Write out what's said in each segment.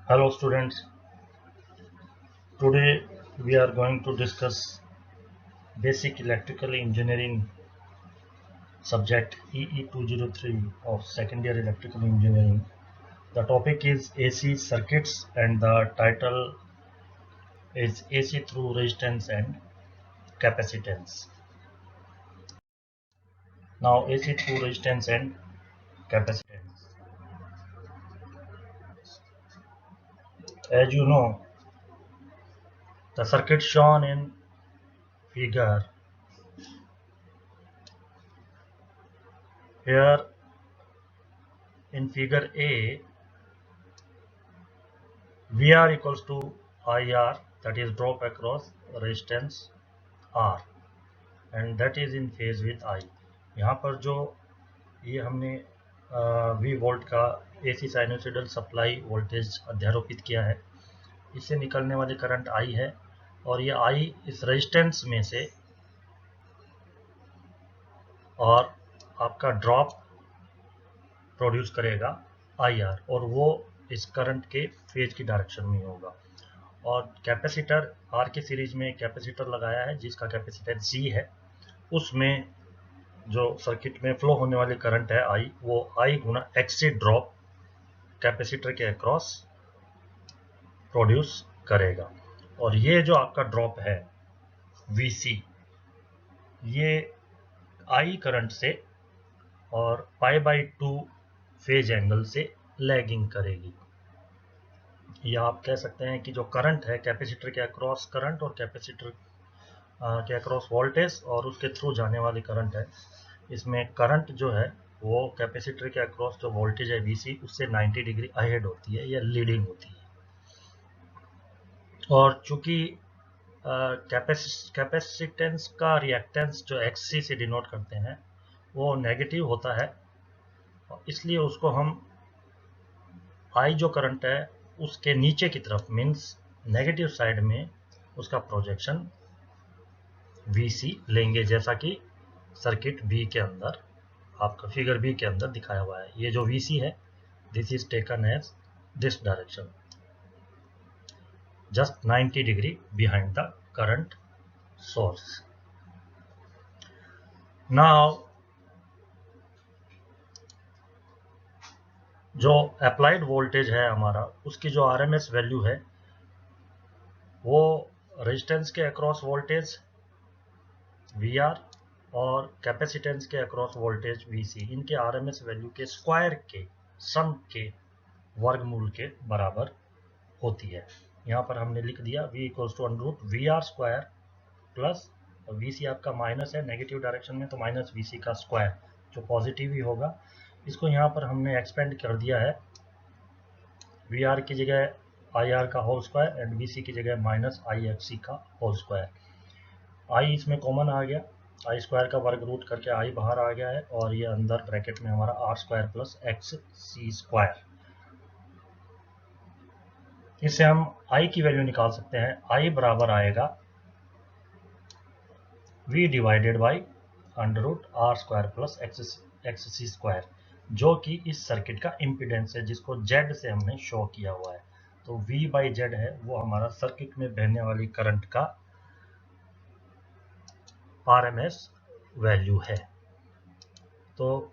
Hello students, today we are going to discuss basic electrical engineering subject EE203 of second year electrical engineering. The topic is AC circuits and the title is AC through resistance and capacitance. Now AC through resistance and capacitance. As you know, the circuit shown in figure here in figure A, VR equals to IR, that is drop across resistance R, and that is in phase with I. यहाँ पर जो ये हमने V volt का AC sinusoidal supply voltage अध्यारोपित किया है, इससे निकलने वाली करंट I है और ये I इस रेजिस्टेंस में से और आपका ड्रॉप प्रोड्यूस करेगा IR और वो इस करंट के फेज की डायरेक्शन में होगा। और कैपेसिटर R की सीरीज में कैपेसिटर लगाया है जिसका कैपेसिटेंस C है, उसमें जो सर्किट में फ्लो होने वाली करंट है I, वो I Guna XC drop capacitor के अक्रॉस प्रोड्यूस करेगा। और ये जो आपका ड्रॉप है VC, ये I करंट से और π/2 फेज एंगल से लैगिंग करेगी। या आप कह सकते हैं कि जो करंट है कैपेसिटर के अक्रॉस करंट और कैपेसिटर के अक्रॉस वोल्टेज और उसके थ्रू जाने वाली करंट है, इसमें करंट जो है वो कैपेसिटर के अक्रॉस जो वोल्टेज है VC उससे 90 डिग्री अहेड होती है या लीडिंग होती है। और चूंकि कैपेसिटेंस का रिएक्टेंस जो XC से डिनोट करते हैं वो नेगेटिव होता है, इसलिए उसको हम I जो करंट है उसके नीचे की तरफ मीन्स नेगेटिव साइड में उसका प्रोजेक्शन VC लेंगे, जैसा कि सर्किट B के अंदर आपका फिगर B के अंदर दिखाया हुआ है। ये जो VC है this is taken as this direction just 90 degree behind the current source. Now जो अप्लाइड वोल्टेज है हमारा, उसकी जो RMS वैल्यू है वो रेजिस्टेंस के अक्रॉस वोल्टेज VR और कैपेसिटेंस के अक्रॉस वोल्टेज VC, इनके RMS वैल्यू के स्क्वायर के सम के वर्गमूल के बराबर होती है। यहाँ पर हमने लिख दिया V equals to √VR square plus VC आपका माइनस है नेगेटिव डायरेक्शन में, तो माइनस VC का स्क्वायर जो पॉजिटिव ही होगा। इसको यहाँ पर हमने एक्सपेंड कर दिया है, VR की जगह IR का होल स्क्वायर एंड VC की जगह माइनस IXC का होल स्क्वायर। I इसमें कॉमन आ गया, I स्क्वायर का वर्ग रूट करके I बाहर आ गया है और ये अंदर ब्रैकेट में हमारा R square plus XC square. इससे हम I की वैल्यू निकाल सकते हैं। I बराबर आएगा V divided by √R square plus XC square, जो कि इस सर्किट का इम्पीडेंस है जिसको Z से हमने शो किया हुआ है। तो V/Z है वो हमारा सर्किट में बहने वाली करंट का RMS वैल्यू है। तो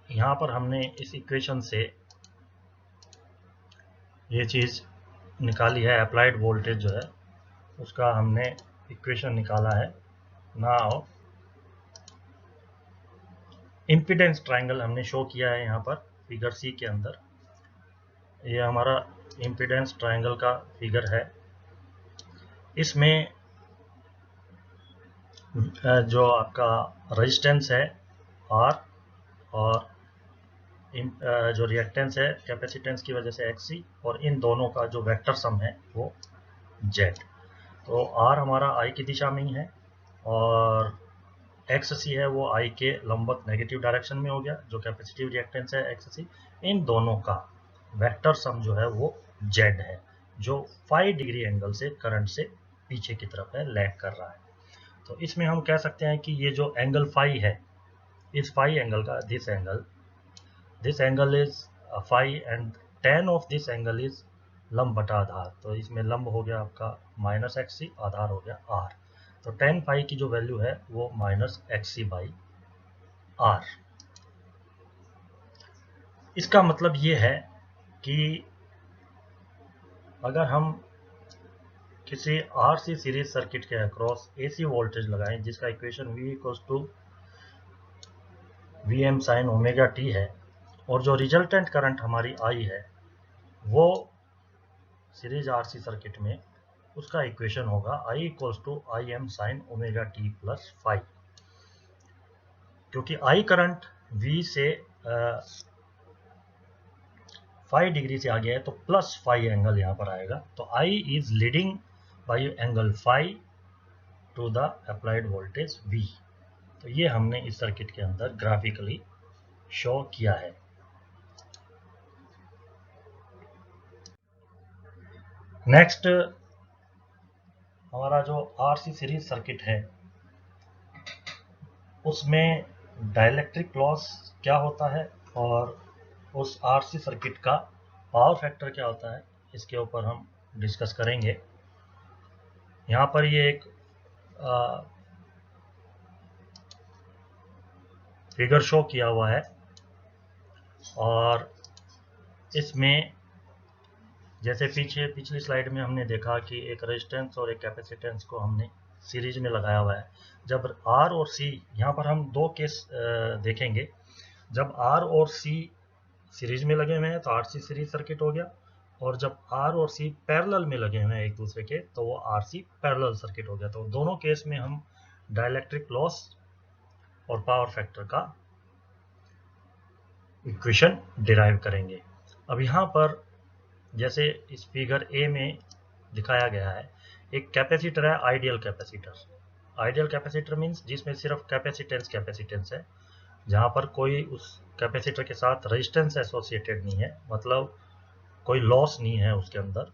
यहाँ पर हमने इस इक्वेशन से ये चीज़ निकाली है, अप्लाइड वोल्टेज जो है उसका हमने इक्वेशन निकाला है। नाउ इम्पीडेंस ट्रायंगल हमने शो किया है यहाँ पर फिगर C के अंदर। ये हमारा इम्पीडेंस ट्रायंगल का फिगर है। इसमें जो आपका रेजिस्टेंस है R और जो रिएक्टेंस है कैपेसिटेंस की वजह से XC, और इन दोनों का जो वेक्टर सम है वो Z। तो R हमारा I की दिशा में ही है और XC है वो I के लंबवत नेगेटिव डायरेक्शन में हो गया, जो कैपेसिटिव रिएक्टेंस है XC। इन दोनों का वेक्टर सम जो है वो Z है, जो 5 डिग्री एंगल से करंट से पीछे की तरफ है, लैग कर रहा है। तो इसमें हम कह सकते हैं कि ये जो एंगल फाई है, इस फाई एंगल का this angle is phi and tan of this angle is लंब बटा आधार, तो इसमें लंब हो गया आपका माइनस एक्स, आधार हो गया आर। तो टेन पाई की जो वैल्यू है वो माइनस एक्स बाई आर। इसका मतलब ये है कि अगर हम किसी आरसी सीरीज सर्किट के अक्रॉस एसी वोल्टेज लगाएं जिसका equation V equals to V M sine omega T है, और जो रिजल्टेंट करंट हमारी आई है वो सीरीज आरसी सर्किट में उसका इक्वेशन होगा I equals to I M sine omega T plus five. क्योंकि I करंट V से 5 डिग्री से आगे है तो प्लस 5 एंगल यहाँ पर आएगा, तो I is leading by angle 5 to the applied voltage V। तो ये हमने इस सर्किट के अंदर ग्राफिकली शो किया है। नेक्स्ट हमारा जो आरसी सीरीज सर्किट है उसमें डाइलेक्ट्रिक लॉस क्या होता है और उस आरसी सर्किट का पावर फैक्टर क्या होता है, इसके ऊपर हम डिस्कस करेंगे। यहाँ पर ये एक फिगर शो किया हुआ है और इसमें जैसे पिछली स्लाइड में हमने देखा कि एक रेजिस्टेंस और एक कैपेसिटेंस को हमने सीरीज में लगाया हुआ है। जब R और C, यहाँ पर हम दो केस देखेंगे। जब R और C सीरीज में लगे हुए हैं तो RC सीरीज सर्किट हो गया, और जब R और C पैरेलल में लगे हुए हैं एक दूसरे के तो वो RC पैरेलल सर्किट हो गया। तो दोनों केस में हम डाइलेक्ट्रिक लॉस और पावर फैक्टर का इक्वेशन डिराइव करेंगे। अब यहाँ पर जैसे इस फिगर ए में दिखाया गया है, एक कैपेसिटर है ideal capacitor. Ideal capacitor means जिसमें सिर्फ कैपेसिटेंस है, जहां पर कोई उस कैपेसिटर के साथ रेजिस्टेंस एसोसिएटेड नहीं है, मतलब कोई लॉस नहीं है उसके अंदर।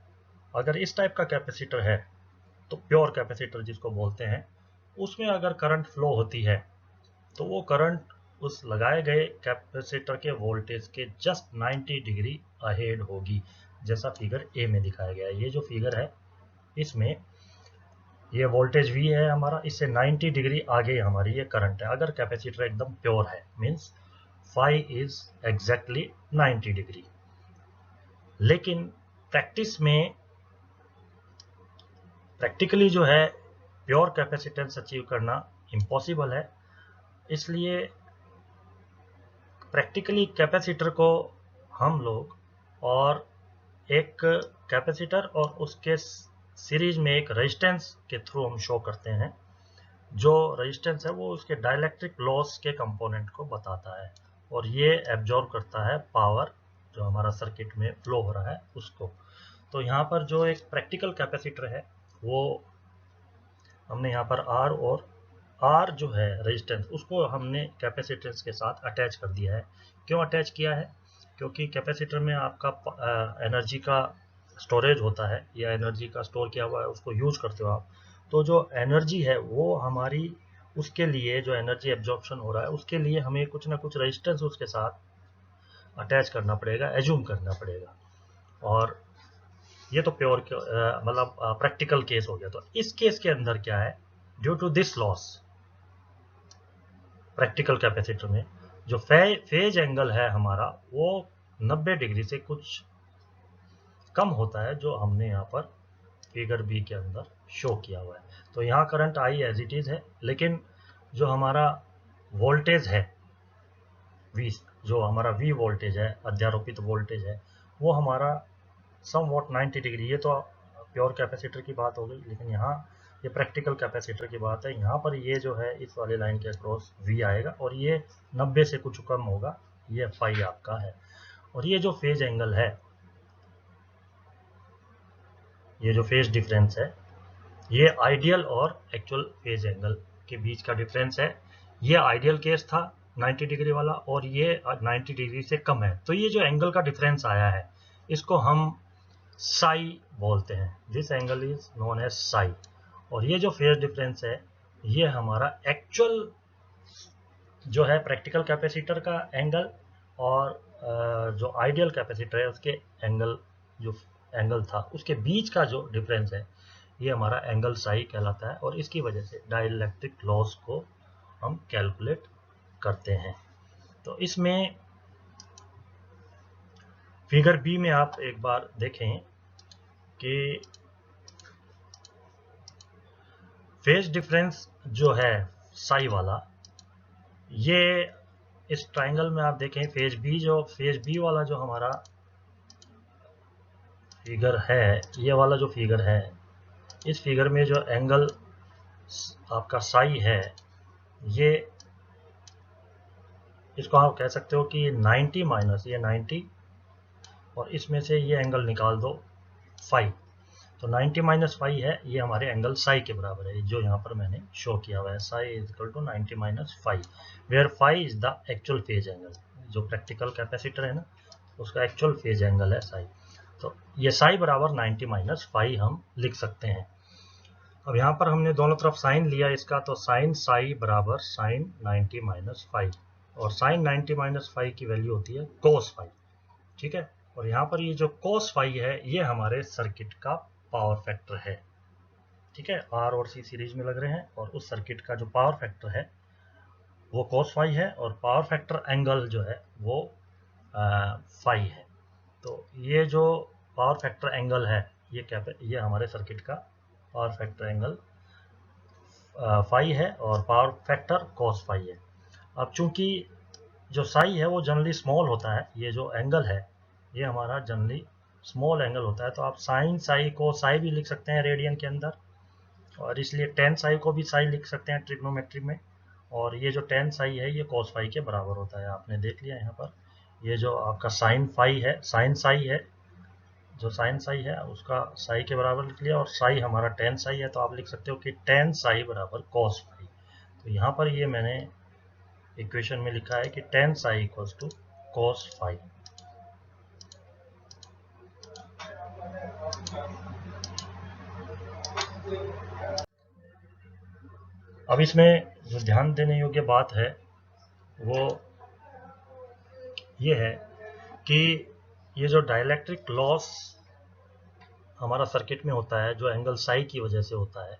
अगर इस टाइप का कैपेसिटर है तो प्योर कैपेसिटर जिसको बोलते हैं, उसमें अगर करंट फ्लो होती है तो वो करंट उस लगाए गए कैपेसिटर के वोल्टेज के जस्ट 90 डिग्री अहेड होगी, जैसा फिगर ए में दिखाया गया है। ये जो फिगर है इसमें ये वोल्टेज V है हमारा, इससे 90 डिग्री आगे हमारी ये करंट है। अगर कैपेसिटर एकदम प्योर है means phi is exactly 90 degree. लेकिन प्रैक्टिकली जो है प्योर कैपेसिटेंस अचीव करना इम्पॉसिबल है। इसलिए प्रैक्टिकली कैपेसिटर को हम लोग और एक कैपेसिटर और उसके सीरीज में एक रेजिस्टेंस के थ्रू हम शो करते हैं। जो रेजिस्टेंस है वो उसके डाइलेक्ट्रिक लॉस के कंपोनेंट को बताता है और ये एब्जॉर्ब करता है पावर जो हमारा सर्किट में फ्लो हो रहा है उसको। तो यहाँ पर जो एक प्रैक्टिकल कैपेसिटर है वो हमने यहाँ पर R जो है रेजिस्टेंस, उसको हमने कैपेसिटेंस के साथ अटैच कर दिया है। क्यों अटैच किया है? क्योंकि कैपेसिटर में आपका एनर्जी का स्टोरेज होता है या एनर्जी का स्टोर किया हुआ है, उसको यूज करते हो आप। तो जो एनर्जी है वो हमारी, उसके लिए जो एनर्जी एब्जॉर्प्शन हो रहा है उसके लिए हमें कुछ ना कुछ रेजिस्टेंस उसके साथ अटैच करना पड़ेगा, एज्यूम करना पड़ेगा। और ये तो प्योर मतलब प्रैक्टिकल केस हो गया। तो इस केस के अंदर क्या है, due to this loss practical capacitor में जो फेज एंगल है हमारा वो 90 डिग्री से कुछ कम होता है, जो हमने यहाँ पर फिगर बी के अंदर शो किया हुआ है। तो यहाँ current I as it is है, लेकिन जो हमारा वोल्टेज है V, जो हमारा V वोल्टेज है, अध्यारोपित वोल्टेज है, वो हमारा सम वॉट 90 डिग्री। ये तो प्योर कैपेसिटर की बात हो गई, लेकिन यहाँ ये प्रैक्टिकल कैपेसिटर की बात है। यहाँ पर ये जो है इस वाले लाइन के अक्रॉस V आएगा और ये 90 से कुछ कम होगा, ये फाई आपका है। और ये जो फेज एंगल है, ये जो फेज डिफरेंस है, ये आइडियल और एक्चुअल फेज एंगल के बीच का डिफरेंस है। ये आइडियल केस था 90 डिग्री वाला और ये 90 डिग्री से कम है। तो ये जो एंगल का डिफरेंस आया है इसको हम साई बोलते हैं। This angle is known as psi. और ये जो फेज डिफरेंस है ये हमारा एक्चुअल जो है प्रैक्टिकल कैपेसिटर का एंगल और जो आइडियल कैपेसिटर है उसके एंगल, जो एंगल था उसके बीच का जो डिफरेंस है ये हमारा एंगल साई कहलाता है, और इसकी वजह से डाइलेक्ट्रिक लॉस को हम कैलकुलेट करते हैं। तो इसमें फिगर बी में आप एक बार देखें कि फेज डिफरेंस जो है साई वाला, ये इस ट्राइंगल में आप देखें फेज बी वाला जो हमारा फिगर है, ये वाला जो फिगर है, इस फिगर में जो एंगल आपका साई है, ये इसको आप कह सकते हो कि 90 माइनस ये 90, और इसमें से ये एंगल निकाल दो फाई, तो 90 माइनस फाई है, ये हमारे एंगल साई के बराबर है, जो यहाँ पर मैंने शो किया हुआ है। Psi is equal to 90 minus phi, where phi is the actual phase angle. जो प्रैक्टिकल कैपेसिटर है ना, उसका एक्चुअल फेज एंगल है साई। तो ये साई बराबर 90 माइनस फाई हम लिख सकते हैं। अब यहाँ पर हमने दोनों तरफ साइन लिया इसका, तो साइन साई बराबर साइन 90 माइनस फाई, और साइन 90 माइनस फाई की वैल्यू होती है कोस फाई, ठीक है। और यहाँ पर ये जो कोस फाई है ये हमारे सर्किट का पावर फैक्टर है, ठीक है। आर और सी सीरीज में लग रहे हैं, और उस सर्किट का जो पावर फैक्टर है वो कोस फाई है, और पावर फैक्टर एंगल जो है वो फाई है। तो ये जो पावर फैक्टर एंगल है ये हमारे सर्किट का पावर फैक्टर एंगल फाई है, और पावर फैक्टर कोस फाई है। अब चूंकि जो साई है वो जनरली स्मॉल होता है, ये जो एंगल है ये हमारा जनरली स्मॉल एंगल होता है, तो आप साइन साई को साई भी लिख सकते हैं रेडियन के अंदर, और इसलिए टेन साई को भी साई लिख सकते हैं ट्रिग्नोमेट्री में, और ये जो टेन साई है ये कोस फाई के बराबर होता है। आपने देख लिया यहाँ पर, ये जो आपका साइन फाई है, साइन साई है, जो साइन साई है उसका साई के बराबर लिख लिया, और साई हमारा टेन साई है, तो आप लिख सकते हो कि टेन साई बराबर कोस फाई। तो यहाँ पर ये मैंने इक्वेशन में लिखा है कि tan psi equals to cos phi. अब इसमें जो ध्यान देने योग्य बात है वो ये है कि ये जो डाइलेक्ट्रिक लॉस हमारा सर्किट में होता है, जो एंगल साई की वजह से होता है,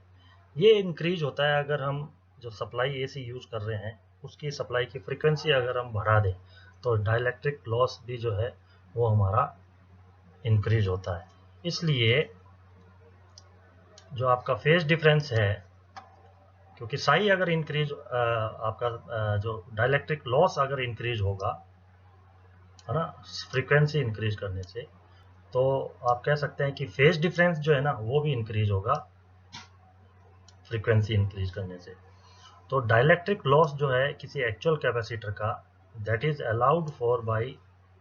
ये इंक्रीज होता है अगर हम जो सप्लाई एसी यूज कर रहे हैं उसकी सप्लाई की फ्रीक्वेंसी अगर हम बढ़ा दें, तो डाइलेक्ट्रिक लॉस भी जो है वो हमारा इंक्रीज होता है। इसलिए जो आपका फेज डिफरेंस है, क्योंकि साई अगर इंक्रीज आपका जो डाइलेक्ट्रिक लॉस अगर इंक्रीज होगा, है ना, फ्रीक्वेंसी इंक्रीज करने से, तो आप कह सकते हैं कि फेज डिफरेंस जो है ना वो भी इंक्रीज होगा फ्रीक्वेंसी इंक्रीज करने से। तो डाइलेक्ट्रिक लॉस जो है किसी एक्चुअल कैपेसिटर का, that is allowed for by,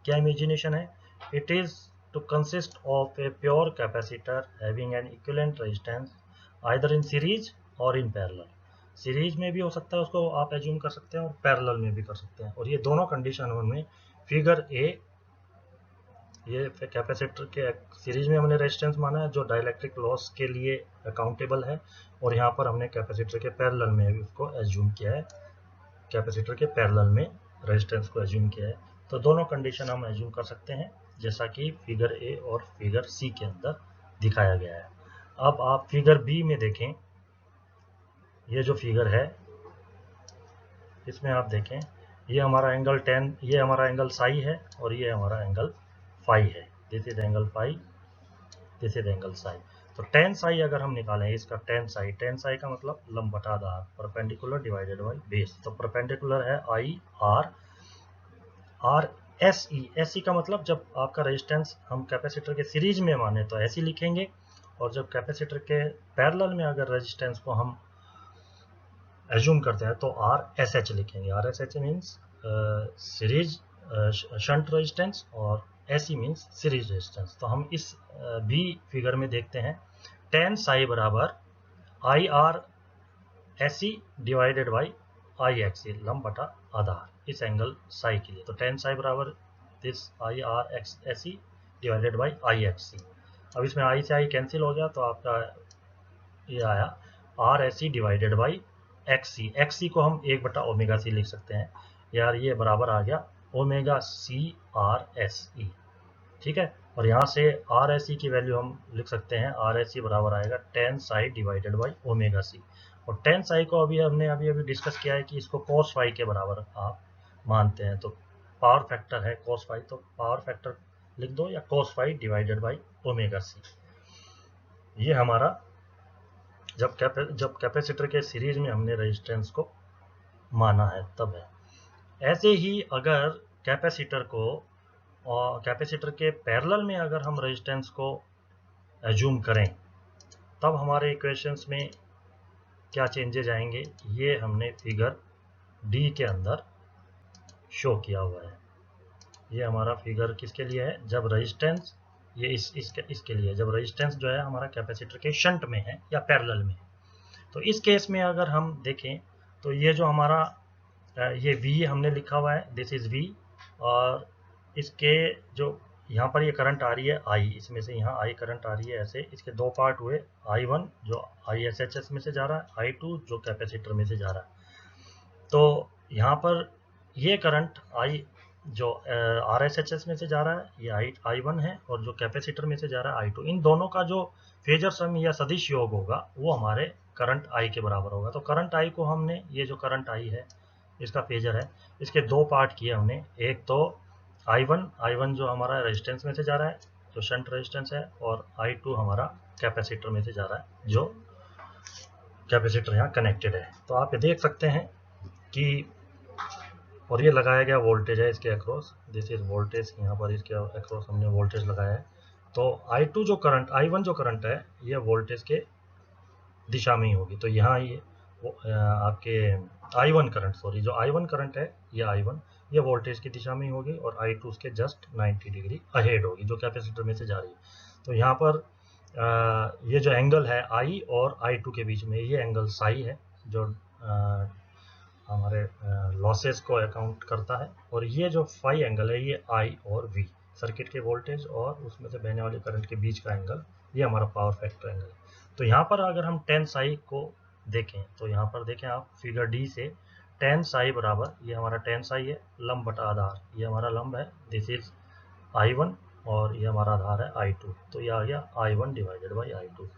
क्या इमेजिनेशन है, it is to consist of a pure capacitor having an equivalent resistance either in series or in parallel. Series में भी हो सकता है, उसको आप एज्यूम कर सकते हैं, और पैरेलल में भी कर सकते हैं, और ये दोनों कंडीशन में फिगर ए, ये कैपेसिटर के सीरीज में हमने रेजिस्टेंस माना है जो डाइलेक्ट्रिक लॉस के लिए अकाउंटेबल है, और यहाँ पर हमने कैपेसिटर के पैरेलल में भी उसको एज्यूम किया है, कैपेसिटर के पैरेलल में रेजिस्टेंस को एज्यूम किया है। तो दोनों कंडीशन हम एज्यूम कर सकते हैं, जैसा कि फिगर ए और फिगर सी के अंदर दिखाया गया है। अब आप फिगर बी में देखें, ये जो फिगर है इसमें आप देखें, ये हमारा एंगल 10, ये हमारा एंगल साई है, और ये हमारा एंगल फाई है। This is angle phi, this is angle psi. तो टेन साई अगर हम निकालें इसका, टेन साई का मतलब लंब बटा आधार, परपेंडिकुलर डिवाइडेड बाई बेस। तो परपेंडिकुलर है I R, are S E, S E का मतलब जब आपका रेजिस्टेंस हम कैपेसिटर के सीरीज में माने तो ऐसे लिखेंगे, और जब कैपेसिटर के पैरेलल में अगर रेजिस्टेंस को हम एज्यूम करते हैं तो आर एस एच लिखेंगे। R S H means series shunt resistance, और एसी मीन्स सीरीज रेजिस्टेंस। तो हम इस बी फिगर में देखते हैं, टेन साई बराबर I R AC divided by I XC, लंब बटा आधार, इस एंगल साई के लिए। तो टेन साई बराबर this I R X AC divided by I XC. अब इसमें आई से आई कैंसिल हो गया, तो आपका ये आया R AC divided by XC. XC को हम 1/ओमेगा सी लिख सकते हैं यार, ये बराबर आ गया omega C R S E, ठीक है। और यहाँ से आर एस सी की वैल्यू हम लिख सकते हैं, आर एस सी बराबर आएगा tan psi divided by omega C. और टेन साई को हमने अभी डिस्कस किया है कि इसको कोस फाई के बराबर आप मानते हैं, तो पावर फैक्टर है कोस फाई, तो पावर फैक्टर लिख दो या cos phi divided by omega C. ये हमारा जब कैपेसिटर के सीरीज में हमने रेजिस्टेंस को माना है तब है। ऐसे ही अगर कैपेसिटर को और कैपेसिटर के पैरेलल में अगर हम रेजिस्टेंस को एज्यूम करें तब हमारे इक्वेशंस में क्या चेंजेज आएंगे, ये हमने फिगर डी के अंदर शो किया हुआ है। ये हमारा फिगर किसके लिए है, जब रेजिस्टेंस, ये इसके लिए जब रेजिस्टेंस जो है हमारा कैपेसिटर के शंट में है या पैरेलल में है। तो इस केस में अगर हम देखें तो ये जो हमारा ये V हमने लिखा हुआ है, दिस इज V, और इसके जो यहाँ पर ये करंट आ रही है I, इसमें से यहाँ I करंट आ रही है, ऐसे इसके दो पार्ट हुए, I1 जो ISHS में से जा रहा है, I2 जो कैपेसिटर में से जा रहा है। तो यहाँ पर ये करंट I जो RSHS में से जा रहा है ये I1 है, और जो कैपेसिटर में से जा रहा है I2, इन दोनों का जो फेजर सम या सदिश योग होगा वो हमारे करंट I के बराबर होगा। तो करंट I को हमने, ये जो करंट I है इसका फेजर है, इसके दो पार्ट किए हमने, एक तो I1 जो हमारा रेजिस्टेंस में से जा रहा है जो शंट रेजिस्टेंस है, और I2 हमारा कैपेसिटर में से जा रहा है जो कैपेसिटर यहाँ कनेक्टेड है। तो आप ये देख सकते हैं कि, और ये लगाया गया वोल्टेज है इसके अक्रॉस, दिस इज वोल्टेज, यहाँ पर इसके अक्रॉस हमने वोल्टेज लगाया है। तो I2 जो करंट, I1 जो करंट है ये वोल्टेज के दिशा में ही होगी। तो यहाँ ये आपके I1 करंट, सॉरी जो I1 करंट है ये I1 ये वोल्टेज की दिशा में ही होगी, और I2 उसके जस्ट 90 डिग्री अहेड होगी जो कैपेसिटर में से जा रही है। तो यहाँ पर ये जो एंगल है I और I2 के बीच में, ये एंगल साई है जो हमारे लॉसेस को अकाउंट करता है, और ये जो फाई एंगल है ये I और V, सर्किट के वोल्टेज और उसमें से बहने वाले करंट के बीच का एंगल, ये हमारा पावर फैक्टर एंगल है। तो यहाँ पर अगर हम टेन साई को देखें तो यहाँ पर देखें आप फिगर डी से, टेन साई बराबर, ये हमारा टेन साई है, लंब बटा आधार, ये हमारा लंब है, दिस इज I1, और ये हमारा आधार है I2, तो ये आ गया I1 divided by I2।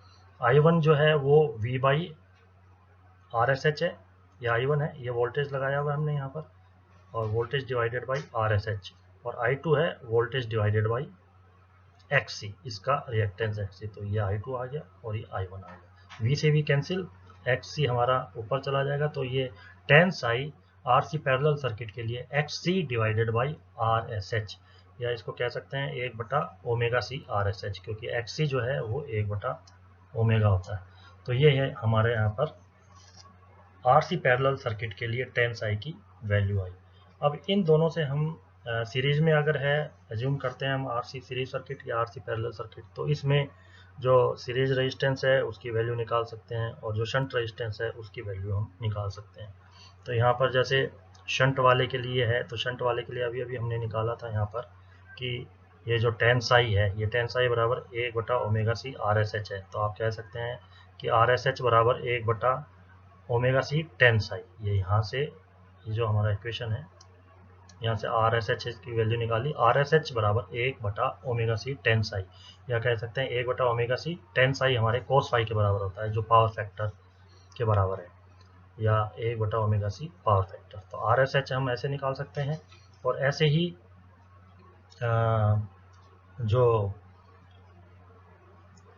I1 जो है वो V बाई RSH है, ये I1 है, ये वोल्टेज लगाया हुआ है हमने यहाँ पर, और वोल्टेज डिवाइडेड बाई RSH, और I2 है वोल्टेज डिवाइडेड बाई XC, इसका रिएक्टेंस XC, तो ये I2 आ गया और ये I1 आ गया। V से भी कैंसिल, XC हमारा ऊपर चला जाएगा, तो ये ten Sai RC parallel circuit के लिए XC डिवाइडेड बाई RSH, या इसको कह सकते हैं 1 बटा ओमेगा सी RSH, क्योंकि XC जो है वो 1 बटा ओमेगा होता है। तो ये है हमारे यहाँ पर RC पैरेलल सर्किट के लिए टेन साई की वैल्यू आई। अब इन दोनों से हम सीरीज में अगर है, एज्यूम करते हैं हम RC सीरीज सर्किट या RC पैरेलल सर्किट, तो इसमें जो सीरीज रेजिस्टेंस है उसकी वैल्यू निकाल सकते हैं, और जो शंट रेजिस्टेंस है उसकी वैल्यू हम निकाल सकते हैं। तो यहाँ पर जैसे शंट वाले के लिए है, तो शंट वाले के लिए अभी हमने निकाला था यहाँ पर कि ये जो टेन साई है, ये टेन साई बराबर 1 बटा ओमेगा सी RSH है। तो आप कह सकते हैं कि RSH बराबर 1 बटा ओमेगा सी टेन साई, ये यहाँ से, ये जो हमारा इक्वेशन है यहाँ से RSH की वैल्यू निकाली, RSH बराबर 1 बटा ओमेगा सी टेन साई, या कह सकते हैं 1 बटा ओमेगा सी टेन साई हमारे कोस फाई के बराबर होता है जो पावर फैक्टर के बराबर है, या 1 बटा ओमेगा सी पावर फैक्टर। तो RSH हम ऐसे निकाल सकते हैं। और ऐसे ही जो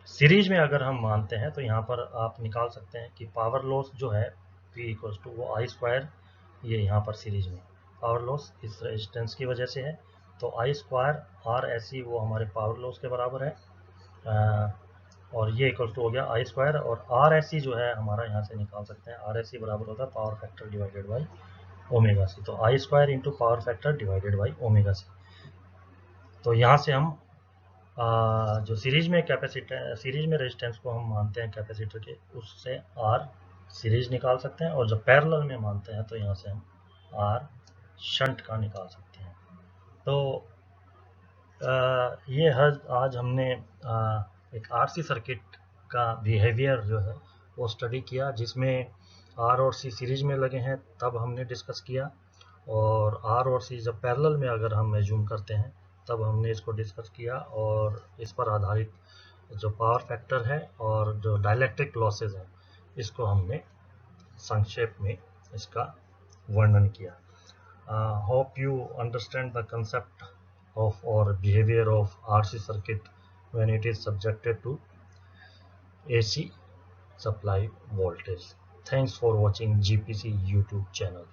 सीरीज में अगर हम मानते हैं तो यहाँ पर आप निकाल सकते हैं कि पावर लॉस जो है P इक्वल्स टू वो I स्क्वायर, ये यहाँ पर सीरीज में पावर लॉस इस रेजिस्टेंस की वजह से है, तो I स्क्वायर RSE वो हमारे पावर लॉस के बराबर है, और ये इक्वल्स टू हो गया I स्क्वायर, और RSE जो है हमारा यहाँ से निकाल सकते हैं, RSE बराबर होता है power factor divided by omega C, तो I square into power factor divided by omega C. तो यहाँ से हम जो सीरीज में रेजिस्टेंस को हम मानते हैं कैपेसिटर के, उससे R सीरीज निकाल सकते हैं, और जब पैरेलल में मानते हैं तो यहाँ से हम R शंट का निकाल सकते हैं। तो ये आज हमने एक RC सर्किट का बिहेवियर जो है वो स्टडी किया, जिसमें R और C सीरीज में लगे हैं तब हमने डिस्कस किया, और R और C जब पैरेलल में अगर हम एज्यूम करते हैं तब हमने इसको डिस्कस किया और इस पर आधारित जो पावर फैक्टर है और जो डाइलेक्ट्रिक लॉसेज है इसको हमने संक्षेप में इसका वर्णन किया. Hope you understand the concept of or behavior of RC circuit when it is subjected to AC supply voltage. Thanks for watching GPC YouTube channel.